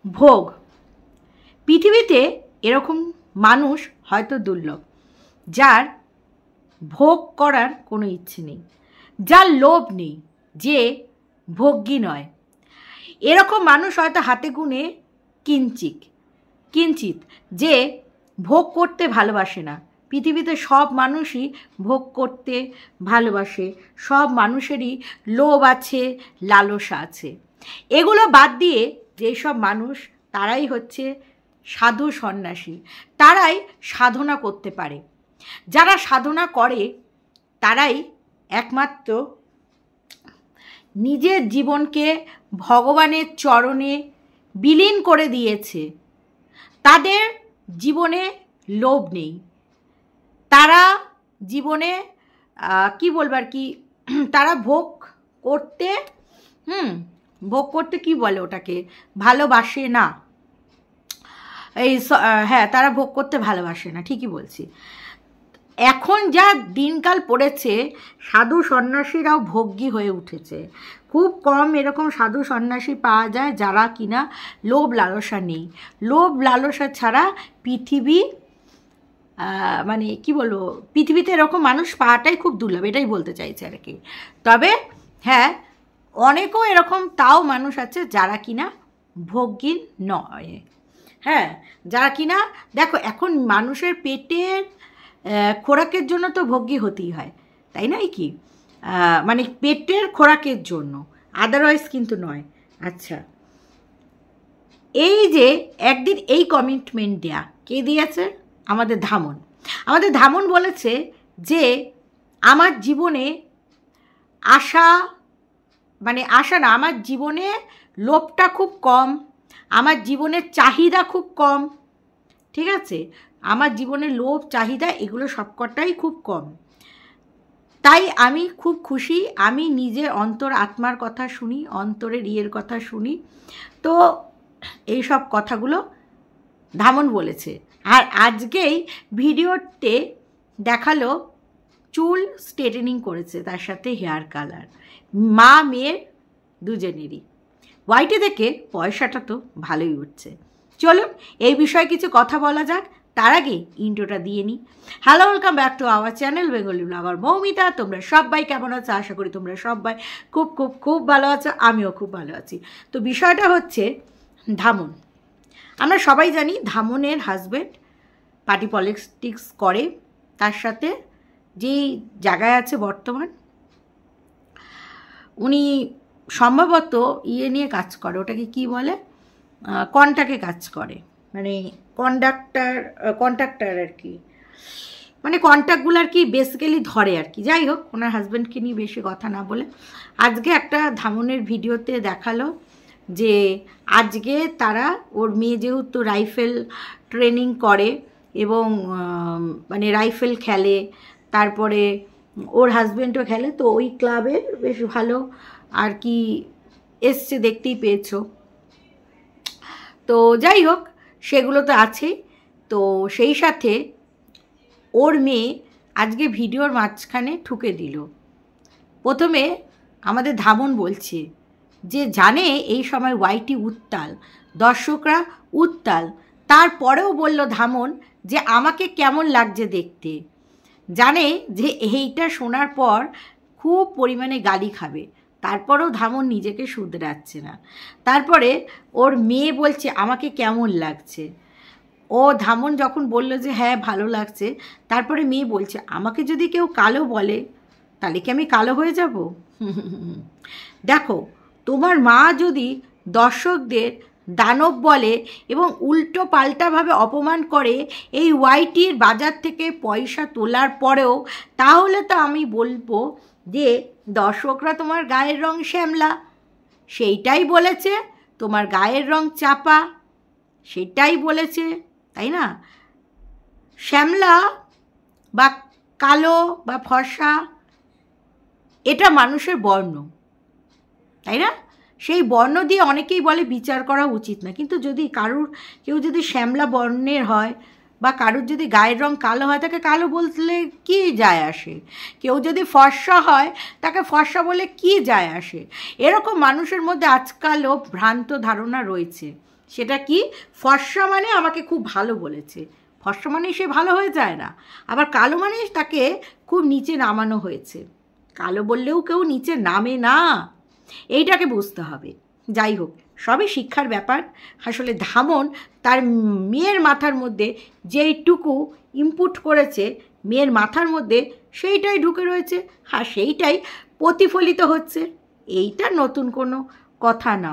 ভোগ। পৃথিবীতে এরকম মানুষ হয়তো দুর্লভ, যার ভোগ করার কোনো ইচ্ছে নেই, যার লোভ নেই, যে ভোগ্যী নয়। এরকম মানুষ হয়তো হাতে গুনে কিঞ্চিত, যে ভোগ করতে ভালোবাসে না। পৃথিবীতে সব মানুষই ভোগ করতে ভালোবাসে, সব মানুষেরই লোভ আছে, লালসা আছে। এগুলো বাদ দিয়ে যেসব মানুষ, তারাই হচ্ছে সাধু সন্ন্যাসী, তারাই সাধনা করতে পারে। যারা সাধনা করে তারাই একমাত্র নিজের জীবনকে ভগবানের চরণে বিলীন করে দিয়েছে। তাদের জীবনে লোভ নেই, তারা জীবনে কি বলবার কি, তারা ভোগ করতে কি বলে ওটাকে, ভালোবাসে না। হ্যাঁ, তারা ভোগ করতে ভালোবাসে না, ঠিকই বলছি। এখন যা দিনকাল পড়েছে, সাধু সন্ন্যাসীরাও ভোগ্যী হয়ে উঠেছে। খুব কম এরকম সাধু সন্ন্যাসী পাওয়া যায় যারা কিনা লোভ লালসা নেই। লোভ লালসা ছাড়া পৃথিবী, মানে কি বলবো, পৃথিবীতে এরকম মানুষ পাওয়াটাই খুব দুর্লভ, এটাই বলতে চাইছে আর কি। তবে হ্যাঁ, অনেকও এরকম তাও মানুষ আছে যারা কিনা ভোগ্যী নয়। হ্যাঁ, যারা কিনা, দেখো এখন মানুষের পেটের খোরাকের জন্য তো ভোগ্যী হতেই হয়, তাই নয় কি? মানে পেটের খোরাকের জন্য, আদারওয়াইজ কিন্তু নয়। আচ্ছা, এই যে একদিন এই কমিটমেন্ট দেয়া কে দিয়েছে? আমাদের ধামন বলেছে যে আমার জীবনে আশা না, আমার জীবনে লোভটা খুব কম, আমার জীবনের চাহিদা খুব কম, ঠিক আছে? আমার জীবনে লোভ চাহিদা এগুলো সবকটাই খুব কম। তাই আমি খুব খুশি, আমি নিজের অন্তর আত্মার কথা শুনি, অন্তরের ইয়ের কথা শুনি। তো এই সব কথাগুলো ধামন বলেছে। আর আজকেই ভিডিওতে দেখালো চুল স্ট্রেটেনিং করেছে, তার সাথে হেয়ার কালার, মা মেয়ের দুজনেরই। ওয়াইটি থেকে পয়সাটা তো ভালোই উঠছে। চলুন এই বিষয়ে কিছু কথা বলা যাক, তার আগে ইন্ট্রোটা দিয়ে নিই। Hello, welcome back to our channel Bengali blogger Moumita. তোমরা সবাই কেমন আছো? আশা করি তোমরা সবাই খুব খুব খুব ভালো আছো, আমিও খুব ভালো আছি। তো বিষয়টা হচ্ছে ধামন। আমরা সবাই জানি ধামনের হাজব্যান্ড পার্টি পলিটিক্স করে, তার সাথে যেই জায়গায় আছে বর্তমান, উনি সম্ভবত ইয়ে নিয়ে কাজ করে, ওটাকে কি বলে, কন্ট্রাক্টে কাজ করে, মানে কন্ট্রাক্টর আর কি, মানে কন্ট্রাক্টগুলো আর কি বেসিক্যালি ধরে আর কি। যাই হোক, ওনার হাজব্যান্ডকে নিয়ে বেশি কথা না বলে, আজকে একটা ধামনের ভিডিওতে দেখালো যে আজকে তারা, ওর মেয়ে যেহেতু রাইফেল ট্রেনিং করে এবং মানে রাইফেল খেলে, তারপরে ওর হাজব্যান্ডও খেলে, তো ওই ক্লাবের বেশ ভালো আর কি এসছে, দেখতেই পেয়েছো। তো যাই হোক, সেগুলো তো আছেই। তো সেই সাথে ওর মেয়ে আজকে ভিডিওর মাঝখানে ঠুকে দিল। প্রথমে আমাদের ধামন বলছে যে জানে এই সময় ওয়াইটি উত্তাল, দর্শকরা উত্তাল, তারপরেও বলল ধামন যে আমাকে কেমন লাগছে দেখতে। জানে যে এইটা শোনার পর খুব পরিমাণে গালি খাবে, তারপরেও ধামন নিজেকে শুধরাচ্ছে না। তারপরে ওর মেয়ে বলছে আমাকে কেমন লাগছে। ও ধামন যখন বলল যে হ্যাঁ ভালো লাগছে, তারপরে মেয়ে বলছে আমাকে যদি কেউ কালো বলে তাহলে কি আমি কালো হয়ে যাব? দেখো, তোমার মা যদি দর্শকদের দানব বলে এবং উল্টো পাল্টাভাবে অপমান করে এই ওয়াইটির বাজার থেকে পয়সা তোলার পরেও, তাহলে তো আমি বলবো যে দর্শকরা তোমার গায়ের রং শ্যামলা, সেইটাই বলেছে, তোমার গায়ের রং চাপা, সেটাই বলেছে, তাই না? শ্যামলা বা কালো বা ফর্সা এটা মানুষের বর্ণ, তাই না? সেই বর্ণ দিয়ে অনেকেই বলে বিচার করা উচিত না, কিন্তু যদি কেউ যদি শ্যামলা বর্ণের হয় বা কারুর যদি গায়ের রং কালো হয়, তাকে কালো বললে কি যায় আসে? কেউ যদি ফর্সা হয় তাকে ফর্সা বলে কি যায় আসে? এরকম মানুষের মধ্যে আজকালও ভ্রান্ত ধারণা রয়েছে, সেটা কি, ফর্সা মানে আমাকে খুব ভালো বলেছে, ফর্সা মানে সে ভালো হয়ে যায় না, আবার কালো মানে তাকে খুব নিচে নামানো হয়েছে। কালো বললেও কেউ নিচে নামে না, এইটাকে বুঝতে হবে। যাই হোক, সবই শিক্ষার ব্যাপার। আসলে ধামন তার মেয়ের মাথার মধ্যে যেইটুকু ইনপুট করেছে, মেয়ের মাথার মধ্যে সেইটাই ঢুকে রয়েছে, আর সেইটাই প্রতিফলিত হচ্ছে। এইটা নতুন কোনো কথা না।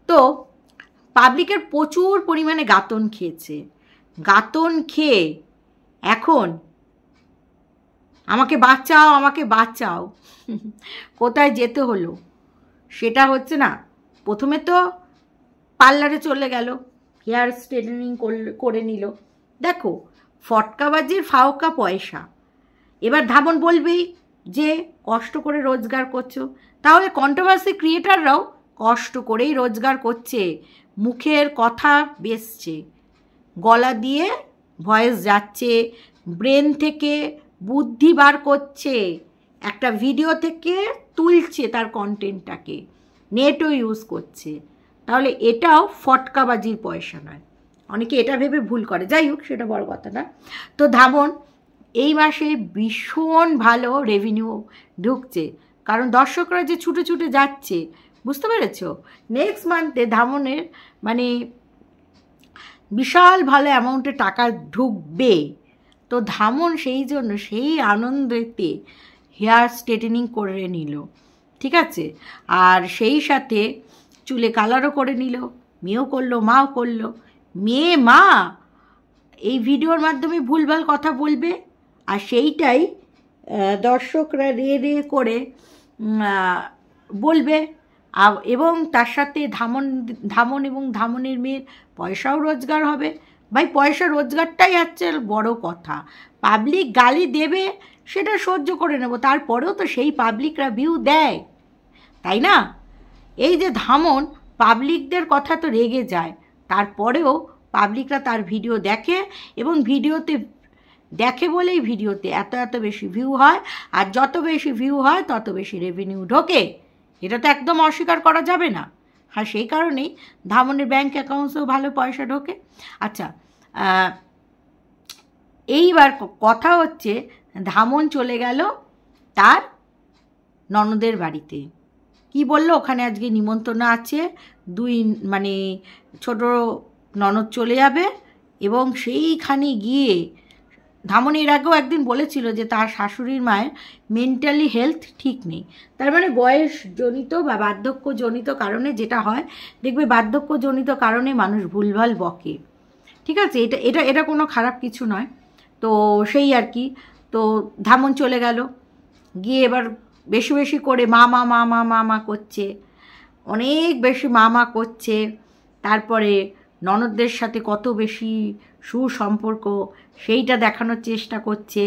তো পাবলিকের প্রচুর পরিমাণে গাতন খেয়েছে, গাতন খেয়ে এখন আমাকে বাঁচাও, আমাকে বাঁচাও, কোথায় যেতে হলো সেটা হচ্ছে না। প্রথমে তো পার্লারে চলে গেল, হেয়ার স্ট্রেটনিং করে নিল। দেখো, ফটকাবাজির ফাওকা পয়সা। এবার ধামন বলবেই যে কষ্ট করে রোজগার করছো, তাহলে কন্ট্রোভার্সি ক্রিয়েটাররাও কষ্ট করেই রোজগার করছে, মুখের কথা বেসছে, গলা দিয়ে ভয়েস যাচ্ছে, ব্রেন থেকে বুদ্ধি বার করছে, একটা ভিডিও থেকে তুলছে তার কন্টেন্টটাকে, নেটও ইউজ করছে। তাহলে এটাও ফটকাবাজির পয়সা নয়? অনেকে এটা ভেবে ভুল করে, যাই হোক সেটা বড় কথা না। তো ধামন এই মাসে ভীষণ ভালো রেভিনিউ ঢুকছে, কারণ দর্শকরা যে ছুটে ছুটে যাচ্ছে, বুঝতে পেরেছ? নেক্সট মান্থে ধামনের মানে বিশাল ভালো অ্যামাউন্টে টাকা ঢুকবে। তো ধামন সেই জন্য সেই আনন্দেতে হেয়ার স্ট্রেটেনিং করে নিল, ঠিক আছে, আর সেই সাথে চুলে কালারও করে নিল, মেয়েও করলো, মাও করলো। মেয়ে মা এই ভিডিওর মাধ্যমে ভুলভাল কথা বলবে, আর সেইটাই দর্শকরা রে রে করে বলবে, এবং তার সাথে ধামন এবং ধামনের মেয়ের পয়সাও রোজগার হবে। ভাই, পয়সা রোজগারটাই হচ্ছে বড় কথা। পাবলিক গালি দেবে, সেটা সহ্য করে নেব, তারপরেও তো সেই পাবলিকরা ভিউ দেয়, তাই না? এই যে ধামন পাবলিকদের কথা তো রেগে যায়, তারপরেও পাবলিকরা তার ভিডিও দেখে, এবং ভিডিওতে দেখে বলেই ভিডিওতে এত এত বেশি ভিউ হয়, আর যত বেশি ভিউ হয় তত বেশি রেভিনিউ ঢোকে। এটা তো একদম অস্বীকার করা যাবে না। আর সেই কারণেই ধামনের ব্যাঙ্ক অ্যাকাউন্টসেও ভালো পয়সা ঢোকে। আচ্ছা, এইবার কথা হচ্ছে, ধামন চলে গেল তার ননদের বাড়িতে। কি বললো, ওখানে আজকে নিমন্ত্রণ আছে, মানে ছোট ননদ চলে যাবে, এবং সেইখানে গিয়ে ধামন এর আগেও একদিন বলেছিল যে তার শাশুড়ির মায়ের মেন্টালি হেলথ ঠিক নেই। তার মানে বয়সজনিত বা বার্ধক্যজনিত কারণে যেটা হয়, দেখবে বার্ধক্যজনিত কারণে মানুষ ভুলভাল বকে, ঠিক আছে, এটা এটা এটা কোনো খারাপ কিছু নয়। তো সেই আর কি। তো ধামন চলে গেল, গিয়ে এবার বেশি বেশি করে মা মা মা মা মা মা করছে, অনেক বেশি মা মা করছে। তারপরে ননদদের সাথে কত বেশি সুসম্পর্ক সেইটা দেখানোর চেষ্টা করছে,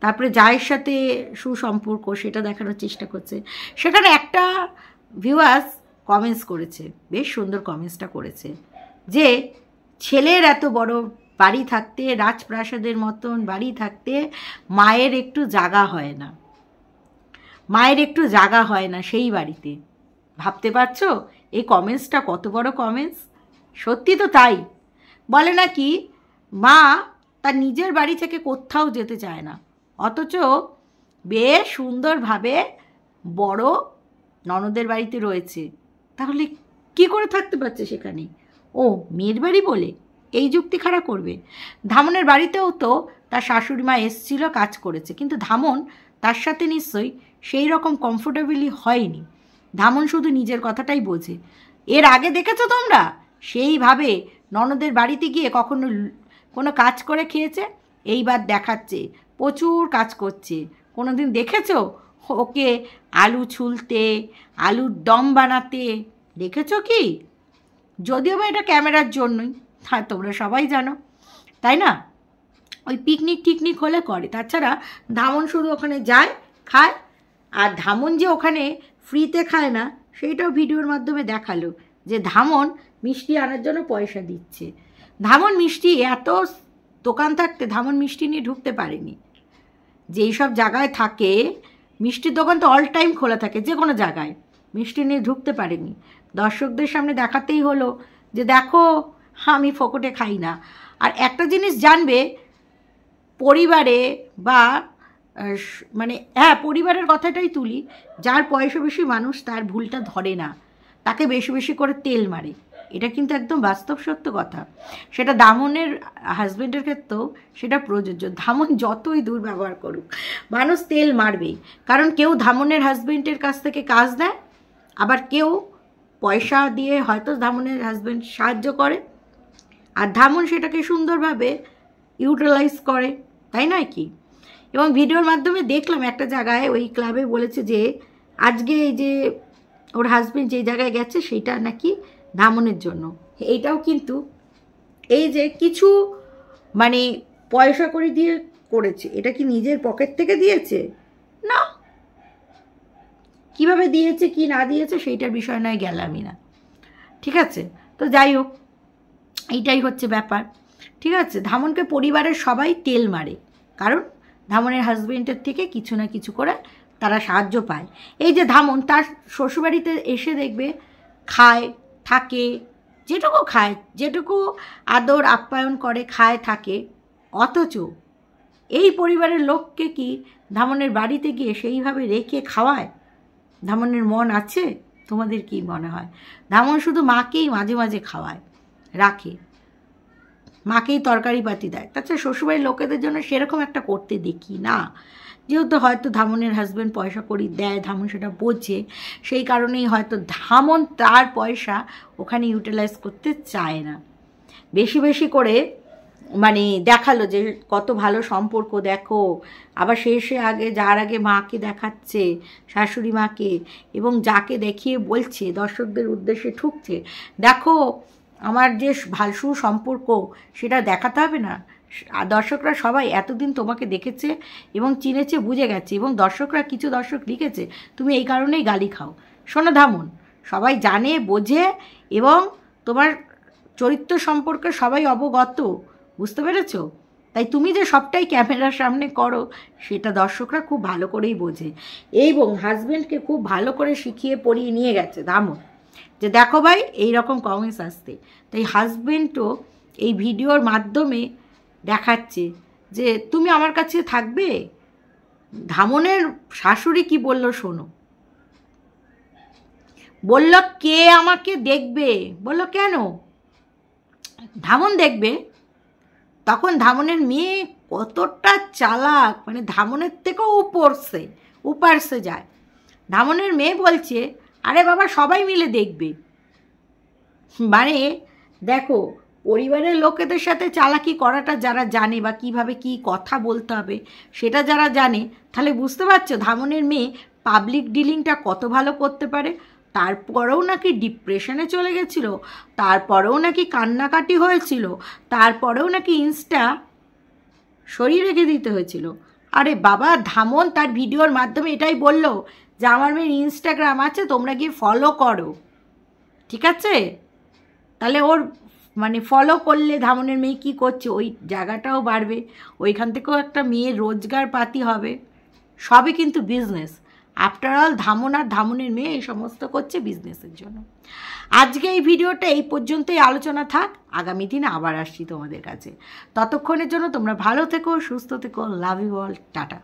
তারপরে জায়ের সাথে সুসম্পর্ক সেটা দেখানোর চেষ্টা করছে। সেখানে একটা ভিউয়ার্স কমেন্টস করেছে, বেশ সুন্দর কমেন্টসটা করেছে, যে ছেলের এত বড় বাড়ি থাকতে, রাজপ্রাসাদের মতন বাড়ি থাকতে মায়ের একটু জাগা হয় না, মায়ের একটু জাগা হয় না সেই বাড়িতে। ভাবতে পারছো এই কমেন্টসটা কত বড় কমেন্টস? সত্যি তো তাই। বলে নাকি মা তার নিজের বাড়ি থেকে কোথাও যেতে চায় না, অথচ বেশ সুন্দরভাবে বড় ননদের বাড়িতে রয়েছে। তাহলে কি করে থাকতে পারছে সেখানে? ও মেয়ের বাড়ি বলে এই যুক্তি খাড়া করবে? ধামনের বাড়িতেও তো তার শাশুড়ি মা এসেছিল, কাজ করেছে, কিন্তু ধামন তার সাথে নিশ্চয়ই সেই রকম কমফোর্টেবলি হয়নি। ধামন শুধু নিজের কথাটাই বোঝে। এর আগে দেখেছো তোমরা সেইভাবে ননদের বাড়িতে গিয়ে কখনো কোনো কাজ করে খেয়েছে? এইবার দেখাচ্ছে প্রচুর কাজ করছে। কোনো দিন দেখেছো ওকে আলু ছুলতে, আলুর দম বানাতে দেখেছো কি? যদিও বা এটা ক্যামেরার জন্যই, হ্যাঁ তোমরা সবাই জানো, তাই না? ওই পিকনিক টিকনিক হলে করে, তাছাড়া ধামন শুধু ওখানে যায়, খায়। আর ধামন যে ওখানে ফ্রিতে খায় না, সেইটাও ভিডিওর মাধ্যমে দেখালো, যে ধামন মিষ্টি আনার জন্য পয়সা দিচ্ছে। ধামন মিষ্টি, এত দোকান থাকতে ধামন মিষ্টি নিয়ে ঢুকতে পারেনি। যেই সব জায়গায় থাকে মিষ্টির দোকান তো অল টাইম খোলা থাকে, যে কোনো জায়গায়, মিষ্টি নিয়ে ঢুকতে পারেনি। দর্শকদের সামনে দেখাতেই হলো যে দেখো আমি ফোকটে খাই না। আর একটা জিনিস জানবে, পরিবারে বা মানে হ্যাঁ পরিবারের কথাটাই তুলি, যার পয়সা বেশি মানুষ তার ভুলটা ধরে না, তাকে বেশি বেশি করে তেল মারে। এটা কিন্তু একদম বাস্তব সত্য কথা। সেটা দামনের হাজব্যান্ডের ক্ষেত্রেও সেটা প্রযোজ্য। ধামন যতই দুর্ব্যবহার করুক, মানুষ তেল মারবেই। কারণ কেউ ধামনের হাজব্যান্ডের কাছ থেকে কাজ নেয়, আবার কেউ পয়সা দিয়ে হয়তো ধামনের হাজব্যান্ড সাহায্য করে, আর ধামন সেটাকে সুন্দরভাবে ইউটিলাইজ করে, তাই নয় কি? এবং ভিডিওর মাধ্যমে দেখলাম একটা জায়গায় ওই ক্লাবে বলেছে যে আজকে এই যে ওর হাজব্যান্ড যে জায়গায় গেছে সেইটা নাকি ধামনের জন্য। এইটাও কিন্তু এই যে কিছু মানে পয়সা করে দিয়ে করেছে, এটা কি নিজের পকেট থেকে দিয়েছে? না। কিভাবে দিয়েছে কি না দিয়েছে সেইটার বিষয় নয় গেলামই না, ঠিক আছে? তো যাই হোক, এইটাই হচ্ছে ব্যাপার, ঠিক আছে? ধামনকে পরিবারের সবাই তেল মারে, কারণ ধামনের হাজব্যান্ডের থেকে কিছু না কিছু করে তারা সাহায্য পায়। এই যে ধামন তার শ্বশুরবাড়িতে এসে দেখবে খায় থাকে, যেটুকু খায়, যেটুকু আদর আপ্যায়ন করে খায় থাকে, অথচ এই পরিবারের লোককে কি ধামনের বাড়িতে গিয়ে সেইভাবে রেখে খাওয়ায়? ধামনের মন আছে? তোমাদের কি মনে হয়? ধামন শুধু মাকেই মাঝে মাঝে খাওয়ায়, রাখে, মাকেই তরকারি পাতি দেয়, তাছাড়া শ্বশুরবাড়ির লোকেদের জন্য সেরকম একটা করতে দেখি না। যেহেতু হয়তো ধামনের হাজব্যান্ড পয়সা করি দেয়, ধামন সেটা বোঝে, সেই কারণেই হয়তো ধামন তার পয়সা ওখানে ইউটিলাইজ করতে চায় না। বেশি বেশি করে মানে দেখালো যে কত ভালো সম্পর্ক, দেখো, আবার শেষে আগে যার আগে মাকে দেখাচ্ছে, শাশুড়ি মাকে, এবং যাকে দেখিয়ে বলছে দর্শকদের উদ্দেশ্যে ঠুকছে, দেখো আমার যে ভালো সুসম্পর্ক সেটা দেখাতে হবে না? দর্শকরা সবাই এতদিন তোমাকে দেখেছে এবং চিনেছে, বুঝে গেছে, এবং দর্শকরা কিছু দর্শক লিখেছে তুমি এই কারণেই গালি খাও। শোনো ধামন, সবাই জানে, বোঝে, এবং তোমার চরিত্র সম্পর্কে সবাই অবগত, বুঝতে পেরেছ? তাই তুমি যে সবটাই ক্যামেরার সামনে করো সেটা দর্শকরা খুব ভালো করেই বোঝে, এবং হাজব্যান্ডকে খুব ভালো করে শিখিয়ে পড়িয়ে নিয়ে গেছে ধামন, যে দেখো ভাই এই রকম কমেন্টস আসতে। তাই হাজব্যান্ডও এই ভিডিওর মাধ্যমে দেখাচ্ছে যে তুমি আমার কাছে থাকবে। ধামনের শাশুড়ি কি বলল শোনো, বলল কে আমাকে দেখবে? বলল কেন? ধামন দেখবে। তখন ধামনের মেয়ে কতটা চালাক, মানে ধামনের থেকেও উপারসে যায়। ধামনের মেয়ে বলছে আরে বাবা সবাই মিলে দেখবে। মানে দেখো, পরিবারের লোকেদের সাথে চালাকি করাটা যারা জানে, বা কিভাবে কি কথা বলতে হবে সেটা যারা জানে, তাহলে বুঝতে পারছো ধামনের মেয়ে পাবলিক ডিলিংটা কত ভালো করতে পারে। তারপরেও নাকি ডিপ্রেশনে চলে গেছিল, তারপরেও নাকি কান্নাকাটি হয়েছিল, তারপরেও নাকি ইনস্টা সরিয়ে রেখে দিতে হয়েছিল। আরে বাবা, ধামন তার ভিডিওর মাধ্যমে এটাই বলল যে আমার মেয়ের ইনস্টাগ্রাম আছে, তোমরা গিয়ে ফলো করো, ঠিক আছে? তাহলে ওর মানে ফলো করলে ধামনের মেয়ে কী করছে ওই জায়গাটাও বাড়বে, ওইখান থেকেও একটা মেয়ের রোজগার পাতি হবে, সবই কিন্তু বিজনেস। আফটার অল ধামন আর ধামনের মেয়ে এই সমস্ত করছে বিজনেসের জন্য। আজকে এই ভিডিওটা এই পর্যন্তই আলোচনা থাক, আগামী দিনে আবার আসছি তোমাদের কাছে। ততক্ষণের জন্য তোমরা ভালো থেকো, সুস্থ থেকো, লাভ ইউ অল, টাটা।